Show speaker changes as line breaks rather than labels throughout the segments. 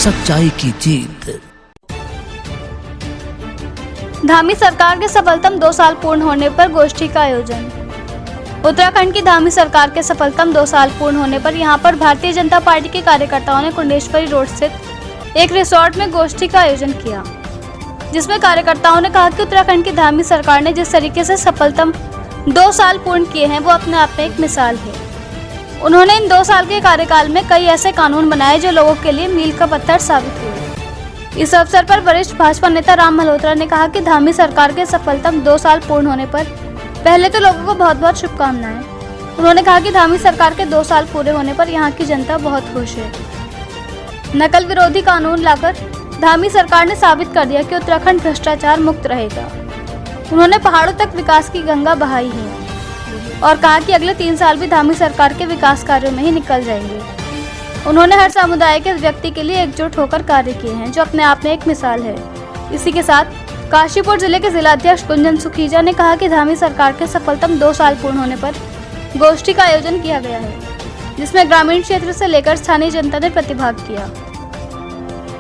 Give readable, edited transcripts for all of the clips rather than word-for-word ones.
सच्चाई की जीत।
धामी सरकार के सफलतम 2 साल पूर्ण होने पर गोष्ठी का आयोजन। उत्तराखंड की धामी सरकार के सफलतम 2 साल पूर्ण होने पर यहां पर भारतीय जनता पार्टी के कार्यकर्ताओं ने कुंडेश्वरी रोड स्थित एक रिसोर्ट में गोष्ठी का आयोजन किया, जिसमें कार्यकर्ताओं ने कहा कि उत्तराखंड की धामी सरकार ने जिस तरीके से सफलतम 2 साल पूर्ण किए हैं वो अपने आप में एक मिसाल है। उन्होंने इन 2 साल के कार्यकाल में कई ऐसे कानून बनाए जो लोगों के लिए मील का पत्थर साबित हुए। इस अवसर पर वरिष्ठ भाजपा नेता राम मल्होत्रा ने कहा कि धामी सरकार के सफलतम 2 साल पूर्ण होने पर पहले तो लोगों को बहुत बहुत शुभकामनाएं। उन्होंने कहा कि धामी सरकार के 2 साल पूरे होने पर यहाँ की जनता बहुत खुश है। नकल विरोधी कानून लाकर धामी सरकार ने साबित कर दिया कि उत्तराखंड भ्रष्टाचार मुक्त रहेगा। उन्होंने पहाड़ों तक विकास की गंगा बहाई है और कहा कि अगले 3 साल भी धामी सरकार के विकास कार्यों में ही निकल जाएंगे। उन्होंने हर समुदाय के व्यक्ति के लिए एकजुट होकर कार्य किए हैं, जो अपने आप में एक मिसाल है। इसी के साथ काशीपुर जिले के जिलाध्यक्ष गुंजन सुखीजा ने कहा कि धामी सरकार के सफलतम 2 साल पूर्ण होने पर गोष्ठी का आयोजन किया गया है, जिसमें ग्रामीण क्षेत्र से लेकर स्थानीय जनता ने प्रतिभाग किया।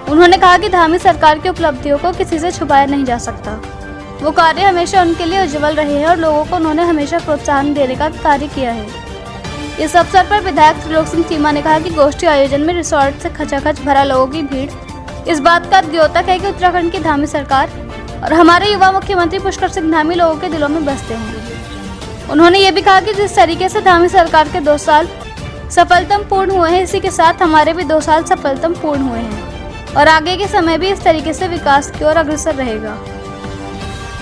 उन्होंने कहा कि धामी सरकार की उपलब्धियों को किसी से छुपाया नहीं जा सकता। वो कार्य हमेशा उनके लिए उज्जवल रहे हैं और लोगों को उन्होंने हमेशा प्रोत्साहन देने का कार्य किया है। इस अवसर पर विधायक त्रिलोक सिंह चीमा ने कहा कि गोष्ठी आयोजन में रिसोर्ट से खचाखच भरा लोगों की भीड़ इस बात का द्योतक है कि उत्तराखंड की धामी सरकार और हमारे युवा मुख्यमंत्री पुष्कर सिंह धामी लोगों के दिलों में बसते हैं। उन्होंने ये भी कहा कि जिस तरीके से धामी सरकार के 2 साल सफलतम पूर्ण हुए हैं, इसी के साथ हमारे भी 2 साल सफलतम पूर्ण हुए हैं और आगे के समय भी इस तरीके से विकास की ओर अग्रसर रहेगा।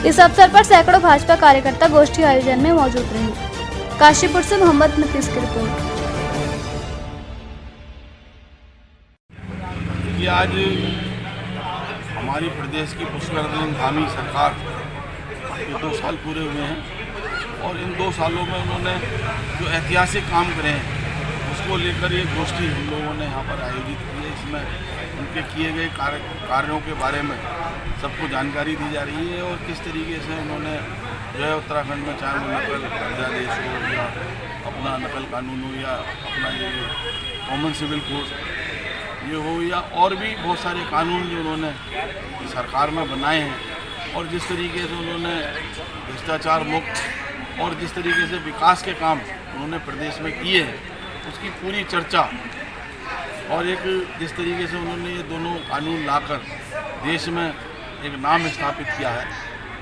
इस अवसर पर सैकड़ों भाजपा कार्यकर्ता गोष्ठी आयोजन में मौजूद रहे। काशीपुर से मोहम्मद नफीस की रिपोर्ट।
ये आज हमारी प्रदेश की पुष्कर सिंह धामी सरकार के 2 साल पूरे हुए हैं और इन 2 सालों में उन्होंने जो ऐतिहासिक काम करे हैं उसको लेकर ये गोष्ठी हम लोगों ने यहाँ पर आयोजित की है। इसमें उनके किए गए कार्यों के बारे में सबको जानकारी दी जा रही है और किस तरीके से उन्होंने जो है उत्तराखंड में चाहे वो नकल अध्यादेश हो या अपना नकल कानून हो या अपना ये कॉमन सिविल कोड ये हो या और भी बहुत सारे कानून जो उन्होंने सरकार में बनाए हैं और जिस तरीके से उन्होंने भ्रष्टाचार मुक्त और जिस तरीके से विकास के काम उन्होंने प्रदेश में किए हैं उसकी पूरी चर्चा और एक जिस तरीके से उन्होंने ये दोनों कानून लाकर देश में एक नाम स्थापित किया है,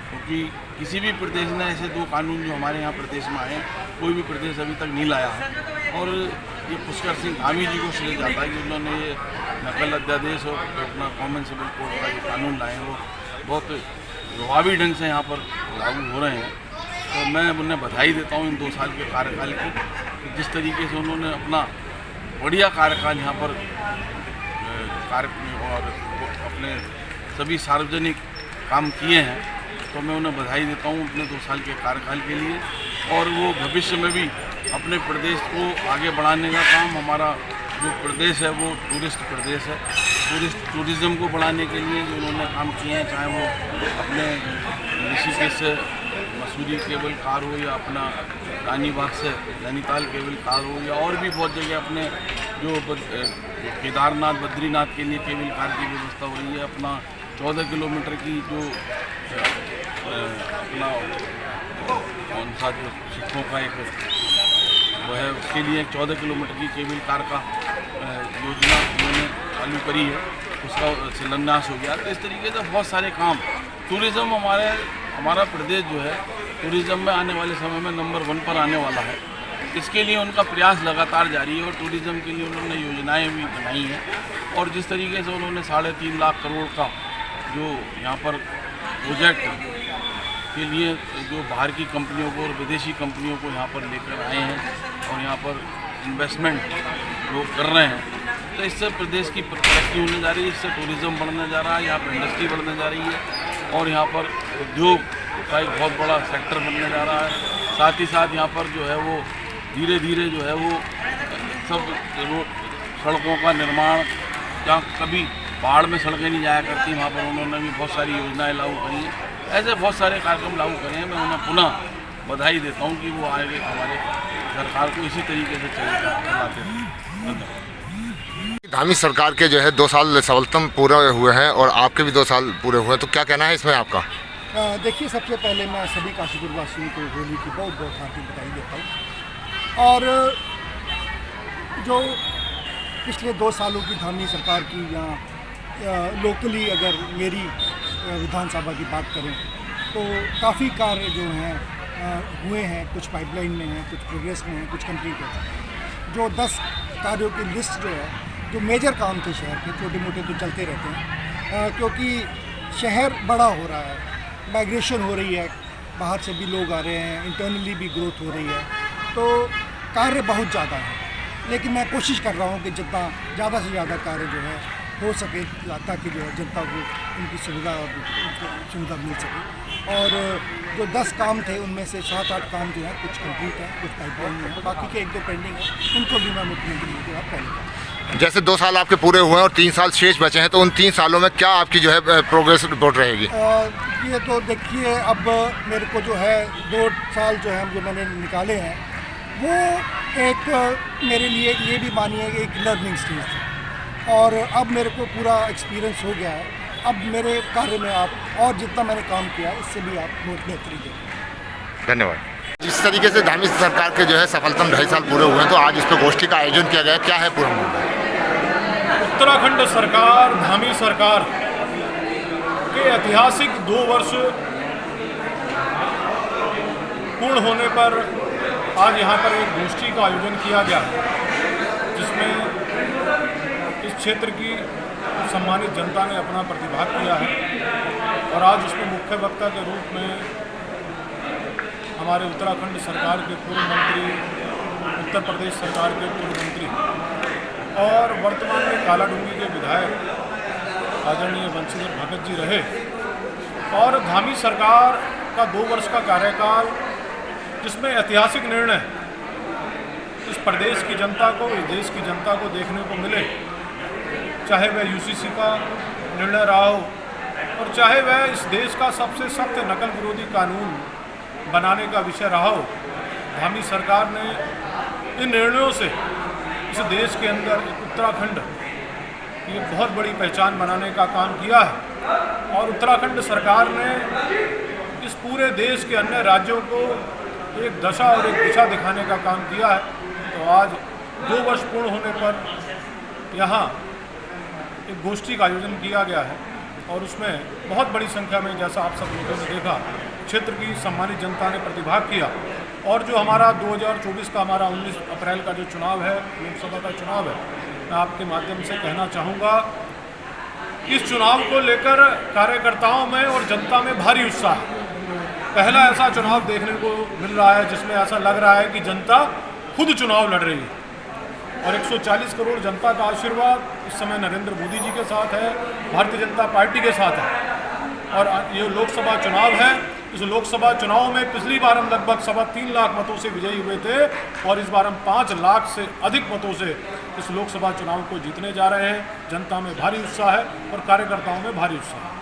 क्योंकि किसी भी प्रदेश ने ऐसे 2 कानून जो हमारे यहाँ प्रदेश में आए कोई भी प्रदेश अभी तक नहीं लाया है। और ये पुष्कर सिंह धामी जी को श्रेय जाता है कि उन्होंने ये नकल अध्यादेश और अपना कॉमन सिविल कोड का जो कानून लाए वो बहुत प्रभावी ढंग से यहाँ पर लागू हो रहे हैं। तो मैं उन्हें बधाई देता हूँ इन 2 साल के कार्यकाल की, जिस तरीके से उन्होंने अपना बढ़िया कार्यकाल यहाँ पर कार्य और अपने सभी सार्वजनिक काम किए हैं। तो मैं उन्हें बधाई देता हूँ अपने 2 साल के कार्यकाल के लिए और वो भविष्य में भी अपने प्रदेश को आगे बढ़ाने का काम, हमारा जो प्रदेश है वो टूरिस्ट प्रदेश है, टूरिज़्म को बढ़ाने के लिए जो उन्होंने काम किए हैं, चाहे वो अपने ऋषिकेश से मसूरी केबल कार हो या अपना रानीबाग से नैनीताल केबल कार हो या और भी बहुत जगह अपने जो केदारनाथ बद्रीनाथ के लिए केबल कार की व्यवस्था हो रही है। अपना 14 किलोमीटर की जो अपना कौन सा जो सिखों का एक वो है उसके लिए 14 किलोमीटर की केबल कार का योजना उन्होंने चालू करी है, उसका शिलान्यास हो गया। तो इस तरीके से बहुत सारे काम टूरिज़्म हमारा प्रदेश जो है टूरिज़्म में आने वाले समय में नंबर 1 पर आने वाला है। इसके लिए उनका प्रयास लगातार जारी है और टूरिज़्म के लिए उन्होंने योजनाएं भी बनाई हैं और जिस तरीके से उन्होंने 3.5 लाख करोड़ का जो यहाँ पर प्रोजेक्ट के लिए जो बाहर की कंपनियों को और विदेशी कंपनियों को यहाँ पर लेकर आए हैं और यहाँ पर इन्वेस्टमेंट जो कर रहे हैं, तो इससे प्रदेश की तरक्की होने जा रही है, इससे टूरिज़्म बढ़ने जा रहा है, यहाँ पर इंडस्ट्री बढ़ने जा रही है और यहाँ पर उद्योग का एक बहुत बड़ा सेक्टर बनने जा रहा है। साथ ही साथ यहाँ पर जो है वो धीरे धीरे जो है वो सब सड़कों का निर्माण, जहाँ कभी पहाड़ में सड़कें नहीं जाया करती वहाँ पर उन्होंने भी बहुत सारी योजनाएं लागू करी हैं। ऐसे बहुत सारे कार्यक्रम लागू करे हैं। मैं उन्हें पुनः बधाई देता हूँ कि वो आगे हमारे सरकार को इसी तरीके से चलाते हैं। धन्यवाद।
धामी सरकार के जो है 2 साल सफलतम पूरे हुए हैं और आपके भी 2 साल पूरे हुए हैं, तो क्या कहना है इसमें आपका?
देखिए, सबसे पहले मैं सभी काशीपुर वासियों को होली की बहुत बहुत हार्दिक बधाई देता हूँ। और जो पिछले 2 सालों की धामी सरकार की यहाँ लोकली अगर मेरी विधानसभा की बात करें तो काफ़ी कार्य जो हैं हुए हैं, कुछ पाइपलाइन में हैं, कुछ प्रोग्रेस में हैं, कुछ कंप्लीट हो चुके हैं। जो 10 कार्यों की लिस्ट जो है, जो मेजर काम थे शहर के, छोटे मोटे तो चलते रहते हैं क्योंकि शहर बड़ा हो रहा है, माइग्रेशन हो रही है, बाहर से भी लोग आ रहे हैं, इंटरनली भी ग्रोथ हो रही है, तो कार्य बहुत ज़्यादा है। लेकिन मैं कोशिश कर रहा हूँ कि जितना ज़्यादा से ज़्यादा कार्य जो है हो सके, ताकि जो है जनता को उनकी सुविधा मिल सके। और जो 10 काम थे उनमें से 7-8 काम जो है कुछ कंप्लीट है, कुछ पाइपलाइन में है, बाकी के 1-2 पेंडिंग है, उनको भी मैं मुख्यमंत्री जी को आप कहेंगे।
जैसे 2 साल आपके पूरे हुए हैं और 3 साल शेष बचे हैं, तो उन 3 सालों में क्या आपकी जो है प्रोग्रेस रिपोर्ट रहेगी?
ये तो देखिए, अब मेरे को जो है 2 साल जो है जो मैंने निकाले हैं वो एक मेरे लिए ये भी मानिए एक लर्निंग स्टेज थी, और अब मेरे को पूरा एक्सपीरियंस हो गया है। अब मेरे कार्य में आप और जितना मैंने काम किया इससे भी आप बहुत बेहतरी देंगे।
धन्यवाद। जिस तरीके से धामी सरकार के जो है सफलतम 2.5 साल पूरे हुए हैं, तो आज इस पर गोष्ठी का आयोजन किया गया, क्या है पूरा मुद्दा?
उत्तराखंड सरकार, धामी सरकार के ऐतिहासिक 2 वर्ष पूर्ण होने पर आज यहाँ पर एक गोष्ठी का आयोजन किया गया, जिसमें इस क्षेत्र की सम्मानित जनता ने अपना प्रतिभाग किया है। और आज उसमें मुख्य वक्ता के रूप में हमारे उत्तराखंड सरकार के पूर्व मंत्री, उत्तर प्रदेश सरकार के पूर्व मंत्री और वर्तमान में कालाडूंगी के विधायक आदरणीय बंशीधर भगत जी रहे। और धामी सरकार का 2 वर्ष का कार्यकाल, जिसमें ऐतिहासिक निर्णय इस प्रदेश की जनता को, इस देश की जनता को देखने को मिले, चाहे वह यूसीसी का निर्णय रहा हो और चाहे वह इस देश का सबसे सख्त नकल विरोधी कानून बनाने का विषय रहा हो। धामी सरकार ने इन निर्णयों से इस देश के अंदर उत्तराखंड ये बहुत बड़ी पहचान बनाने का काम किया है। और उत्तराखंड सरकार ने इस पूरे देश के अन्य राज्यों को एक दशा और एक दिशा दिखाने का काम किया है। तो आज 2 वर्ष पूर्ण होने पर यहाँ एक गोष्ठी का आयोजन किया गया है और उसमें बहुत बड़ी संख्या में, जैसा आप सब लोगों ने देखा, क्षेत्र की सम्मानित जनता ने प्रतिभाग किया। और जो हमारा 2024 का हमारा 19 अप्रैल का जो चुनाव है, लोकसभा का चुनाव है, मैं आपके माध्यम से कहना चाहूँगा, इस चुनाव को लेकर कार्यकर्ताओं में और जनता में भारी उत्साह है। पहला ऐसा चुनाव देखने को मिल रहा है जिसमें ऐसा लग रहा है कि जनता खुद चुनाव लड़ रही है। और 140 करोड़ जनता का आशीर्वाद इस समय नरेंद्र मोदी जी के साथ है, भारतीय जनता पार्टी के साथ है। और ये लोकसभा चुनाव है। इस लोकसभा चुनाव में पिछली बार हम लगभग 3.25 लाख मतों से विजयी हुए थे और इस बार हम 5 लाख से अधिक मतों से इस लोकसभा चुनाव को जीतने जा रहे हैं। जनता में भारी उत्साह है और कार्यकर्ताओं में भारी उत्साह है।